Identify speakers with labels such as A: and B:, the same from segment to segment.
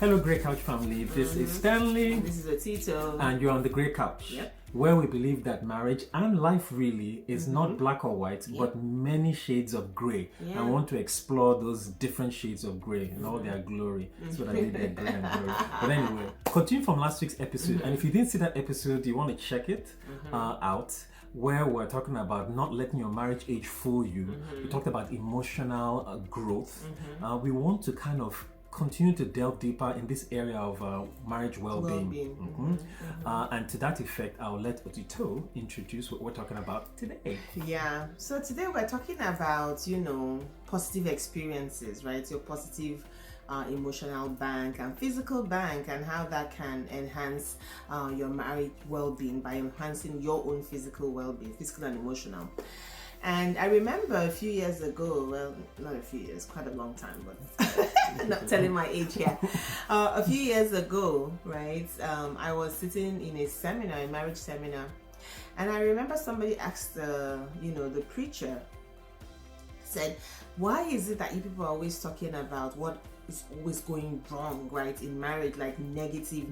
A: Hello, Grey Couch family. This is Stanley.
B: This is Tito.
A: And you're on the Grey Couch, where we believe that marriage and life really is not black or white, but many shades of grey. I want to explore those different shades of grey in all their glory. That's what I did there, grey and glory. But anyway, continue from last week's episode. And if you didn't see that episode, you want to check it out, where we're talking about not letting your marriage age fool you. We talked about emotional growth. We want to kind of continue to delve deeper in this area of marriage well-being. And to that effect, I'll let Otito introduce what we're talking about today.
B: Yeah, so today we're talking about, positive experiences, right? Your positive emotional bank and physical bank, and how that can enhance your marriage well-being by enhancing your own physical well-being, physical and emotional. And I remember a few years ago, well, not a few years, quite a long time, but I'm not telling my age here. A few years ago, right, I was sitting in a seminar, a marriage seminar, and I remember somebody asked the preacher, said, why is it that you people are always talking about what is always going wrong, right, in marriage, like negative,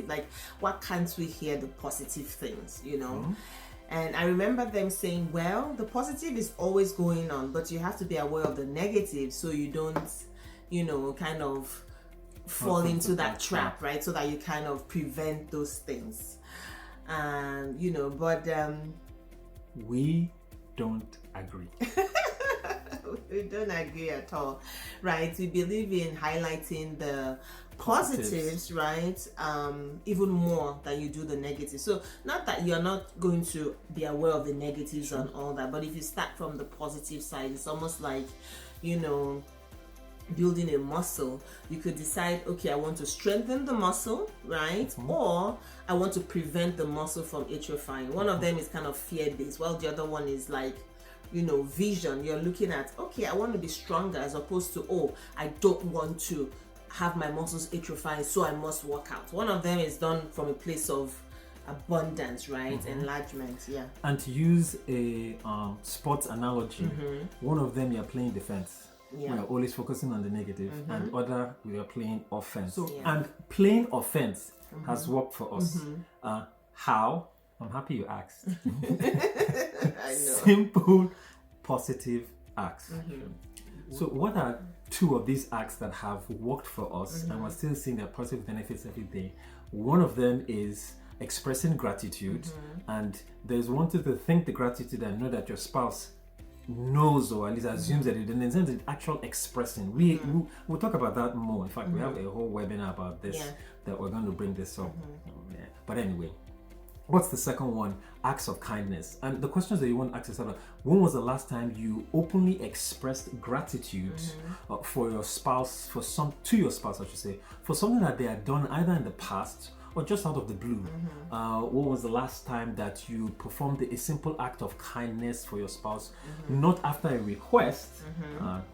B: like, why can't we hear the positive things, And I remember them saying, well, the positive is always going on, but you have to be aware of the negative so you don't, kind of fall into that trap, right? So that you kind of prevent those things. But
A: we don't agree.
B: We don't agree at all, right? We believe in highlighting the positives, right? Even more than you do the negatives. So not that you're not going to be aware of the negatives and all that, but if you start from the positive side, it's almost like, building a muscle. You could decide, okay, I want to strengthen the muscle, right? Or I want to prevent the muscle from atrophying. One of them is kind of fear-based, while the other one is like, vision. You're looking at, okay, I want to be stronger, as opposed to, oh, I don't want to have my muscles atrophy, so I must work out. One of them is done from a place of abundance, right? Enlargement,
A: And to use a sports analogy, one of them you're playing defense. We're always focusing on the negative, and other we are playing offense. And playing offense has worked for us. How? I'm happy you asked.
B: I know.
A: Simple, positive acts. So what are two of these acts that have worked for us, and we're still seeing their positive benefits every day? One of them is expressing gratitude, and there's one to think the gratitude and know that your spouse knows, or at least assumes that it in the sense of actual expressing. We'll talk about that more. In fact, we have a whole webinar about this that we're going to bring this up. But anyway, what's the second one? Acts of kindness. And the questions that you want to ask yourself are, when was the last time you openly expressed gratitude for your spouse, to your spouse, I should say, for something that they had done either in the past or just out of the blue? What was the last time that you performed a simple act of kindness for your spouse, not after a request,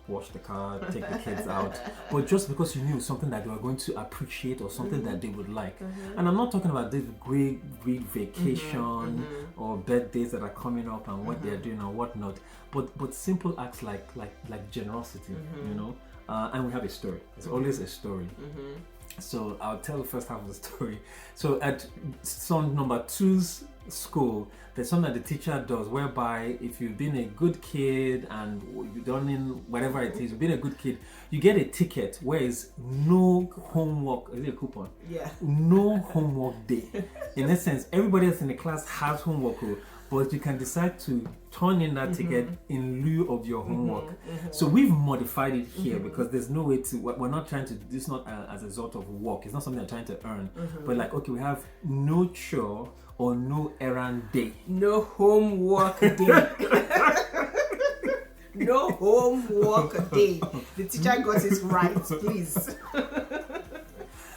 A: wash the car, take the kids out, but just because you knew something that they were going to appreciate or something that they would like? And I'm not talking about this great vacation or birthdays that are coming up and what they're doing or whatnot, but simple acts like generosity, and we have a story. It's always a story. So I'll tell the first half of the story. So at son number 2's school, there's something that the teacher does whereby if you've been a good kid and you've done in whatever it is, you've been a good kid, you get a ticket where is no homework. Is it a coupon?
B: Yeah.
A: No homework day. In essence, everybody else in the class has homework, but you can decide to turn in that ticket in lieu of your homework. So we've modified it here because there's no way to, we're not trying to, this is not as a result of work. It's not something I'm trying to earn. But like, okay, we have no chore or no errand day.
B: No homework day. No homework day. The teacher got it right, please.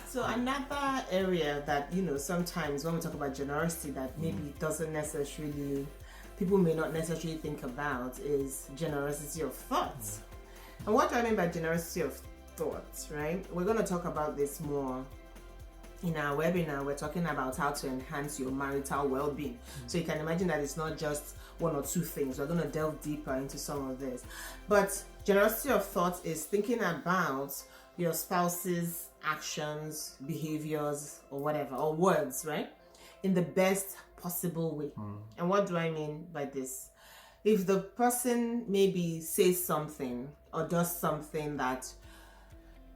B: So another area that, sometimes when we talk about generosity that maybe doesn't necessarily, people may not necessarily think about, is generosity of thoughts. And what do I mean by generosity of thoughts, right? We're going to talk about this more in our webinar. We're talking about how to enhance your marital well-being. So you can imagine that it's not just one or two things. We're going to delve deeper into some of this. But generosity of thought is thinking about your spouse's actions, behaviors, or whatever, or words, right, in the best possible way. And what do I mean by this? If the person maybe says something or does something that,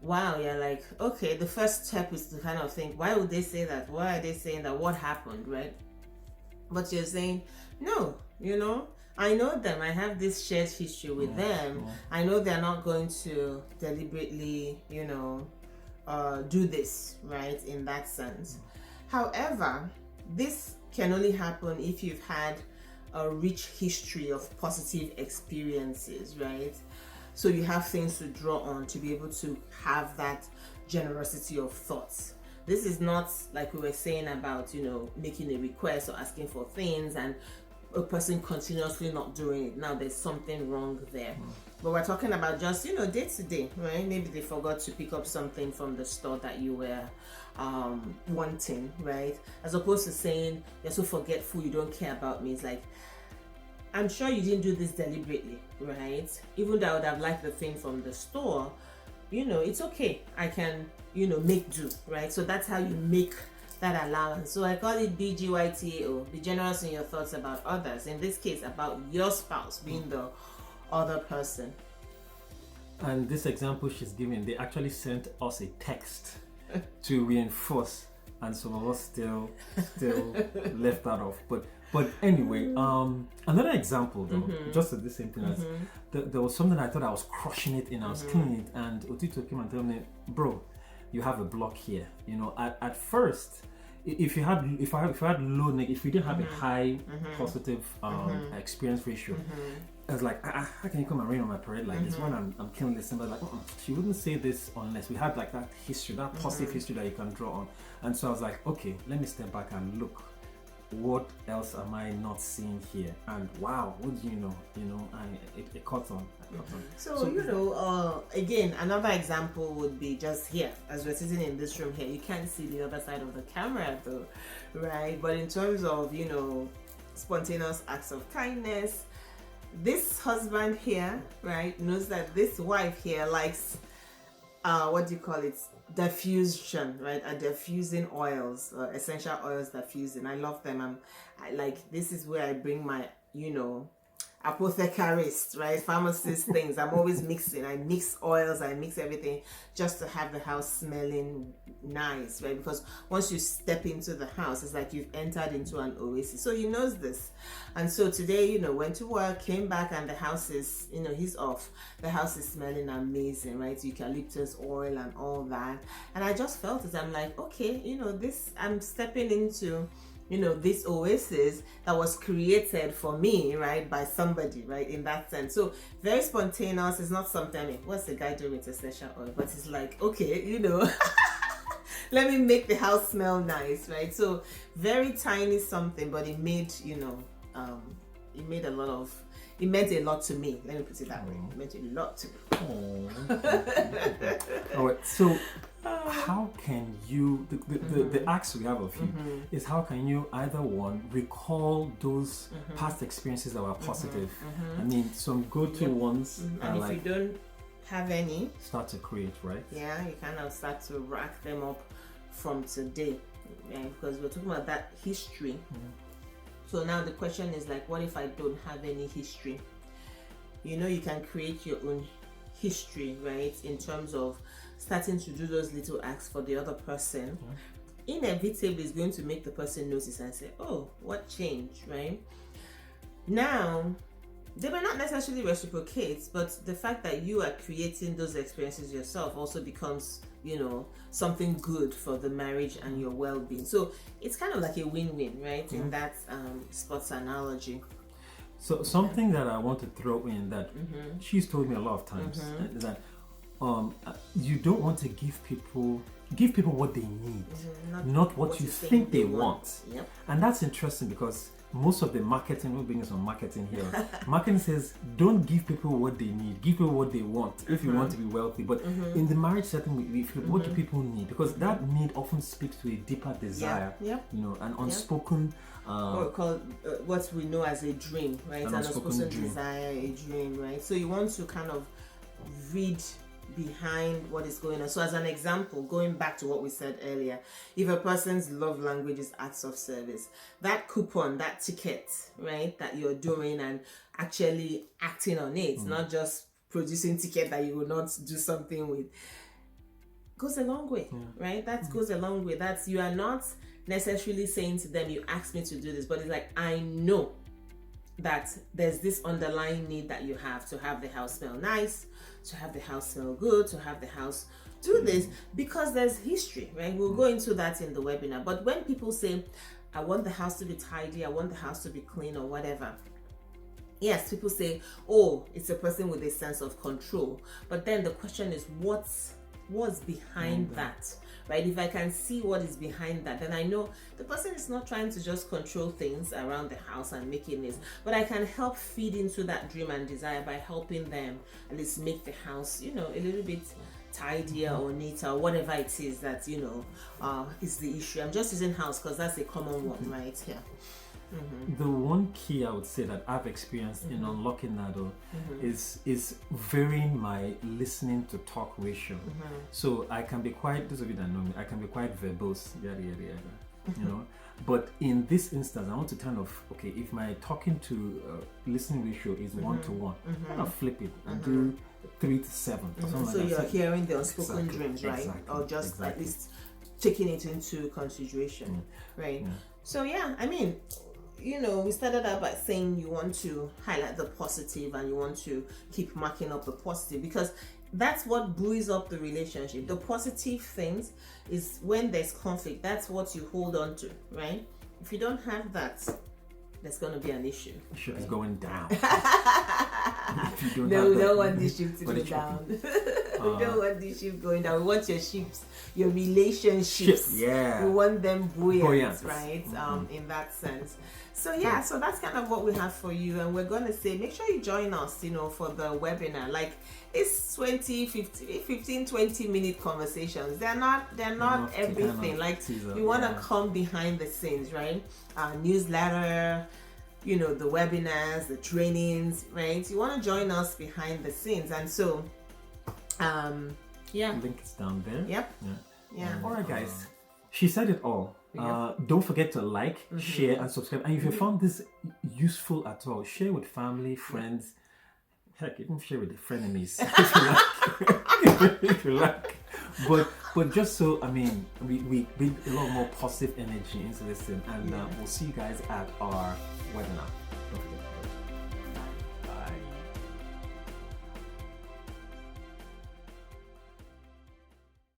B: wow, you're like, okay, the first step is to kind of think, why would they say that? Why are they saying that? What happened, right? But you're saying, no, I know them. I have this shared history with them. I know they're not going to deliberately, do this, right? In that sense. However, this can only happen if you've had a rich history of positive experiences, right? So you have things to draw on to be able to have that generosity of thoughts. This is not like we were saying about, making a request or asking for things and a person continuously not doing it. Now there's something wrong there. But we're talking about just, day to day, right? Maybe they forgot to pick up something from the store that you were wanting, right? As opposed to saying, you're so forgetful, you don't care about me. It's like, I'm sure you didn't do this deliberately, right? Even though I would have liked the thing from the store, it's okay. I can, make do, right? So that's how you make that allowance. So I call it BGYTAO, be generous in your thoughts about others. In this case, about your spouse being the other person.
A: And this example she's giving, they actually sent us a text to reinforce, and some of us still left that off. But anyway, another example though, just at the same thing as there was something I thought I was crushing it in, I was cleaning it, and Otito came and told me, bro, you have a block here. At first, if you had low negative, if you didn't have a high positive experience ratio, I was like, how can you come and rain on my parade like this when I'm killing this? And I was like, she wouldn't say this unless we had like that history, that positive history that you can draw on. And so I was like, okay, let me step back and look. What else am I not seeing here? And wow, what do you know? It caught on.
B: So, again, another example would be just here, as we're sitting in this room here. You can't see the other side of the camera though, right? But in terms of, spontaneous acts of kindness, this husband here, right, knows that this wife here likes, diffusion, right? Diffusing oils, essential oils diffusing. I love them. This is where I bring my, apothecarist, right? Pharmacist things. I'm always mixing. I mix oils, I mix everything just to have the house smelling nice, right? Because once you step into the house, it's like you've entered into an oasis. So he knows this. And so today, went to work, came back, and the house is, he's off. The house is smelling amazing, right? Eucalyptus oil and all that. And I just felt it. I'm like, okay, I'm stepping into this oasis that was created for me, right, by somebody, right, in that sense. So very spontaneous. It's not something, what's the guy doing with essential oil? But it's like, okay, let me make the house smell nice, right? So very tiny something, but it made, it meant a lot to me. Let me put it that way. It meant a lot to me.
A: All right, so how can you, the ask we have of you is how can you either one, recall those past experiences that were positive? I mean, some go-to ones
B: and if you don't have any,
A: start to create, right?
B: Yeah, you kind of start to rack them up from today, right? Because we're talking about that history. So now the question is like, what if I don't have any history? You can create your own history, right? In terms of starting to do those little acts for the other person. Inevitably is going to make the person notice and say, oh, what changed, right? Now, they may not necessarily reciprocate, but the fact that you are creating those experiences yourself also becomes, something good for the marriage and your well-being. So it's kind of like a win-win, right? In that sports analogy.
A: So something that I want to throw in that she's told me a lot of times is that you don't want to give people what they need, not what you think they want.
B: Yep.
A: And that's interesting because most of the marketing, we're bringing some marketing here. Marketing says don't give people what they need, give people what they want if you want to be wealthy. But in the marriage setting, we feel, what do people need? Because that need often speaks to a deeper desire, an unspoken.
B: Or called what we know as a dream, right? An unspoken
A: dream.
B: desire, a dream, right? So you want to kind of read behind what is going on. So as an example, going back to what we said earlier, if a person's love language is acts of service, that coupon, that ticket, right, that you're doing and actually acting on it, not just producing ticket that you will not do something with, goes a long way, right? That goes a long way. That's, you are not necessarily saying to them, you asked me to do this, but it's like, I know that there's this underlying need that you have to have the house smell nice, to have the house smell good, to have the house do this, because there's history, right? We'll go into that in the webinar. But when people say, I want the house to be tidy, I want the house to be clean or whatever, yes, people say, oh, it's a person with a sense of control. But then the question is, what's behind that, right? If I can see what is behind that, then I know the person is not trying to just control things around the house and making this, but I can help feed into that dream and desire by helping them at least make the house, you know, a little bit tidier or neater, or whatever it is that, you know, is the issue. I'm just using house because that's a common one, right? Yeah.
A: The one key I would say that I've experienced in unlocking that is varying my listening to talk ratio. So I can be quite, those of you that know me, I can be quite verbose, yada yada yada, you know. But in this instance, I want to kind of, okay, if my talking to listening ratio is 1 to 1, I'm gonna flip it and do 3 to 7. Or something
B: So
A: like
B: you're
A: that.
B: hearing the unspoken dreams, right?
A: Exactly.
B: Or just at least taking it into consideration, right? So yeah, I mean, you know, we started out by saying you want to highlight the positive and you want to keep marking up the positive, because that's what buoys up the relationship. The positive things is when there's conflict, that's what you hold on to, right? If you don't have that, there's going to be an issue.
A: Sure, it's going down.
B: No, we don't want the ship to go down. We don't want the ship going down. We want your ships, your relationships.
A: Yeah.
B: We want them buoyant. Right? In that sense. So yeah, so that's kind of what we have for you, and we're going to say, make sure you join us, you know, for the webinar. Like, it's 15, 20-minute conversations. They're not everything. Like, you want to come behind the scenes, right? Newsletter, you know, the webinars, the trainings, right? You want to join us behind the scenes. And so, yeah.
A: Link is down there.
B: Yep. Yeah.
A: All right, guys. She said it all. Don't forget to like, share, and subscribe. And if you found this useful at all, share with family, friends. Heck, even share with the frenemies if you like. If you like. But just so, I mean, we bring a lot more positive energy into this thing. And we'll see you guys at our webinar.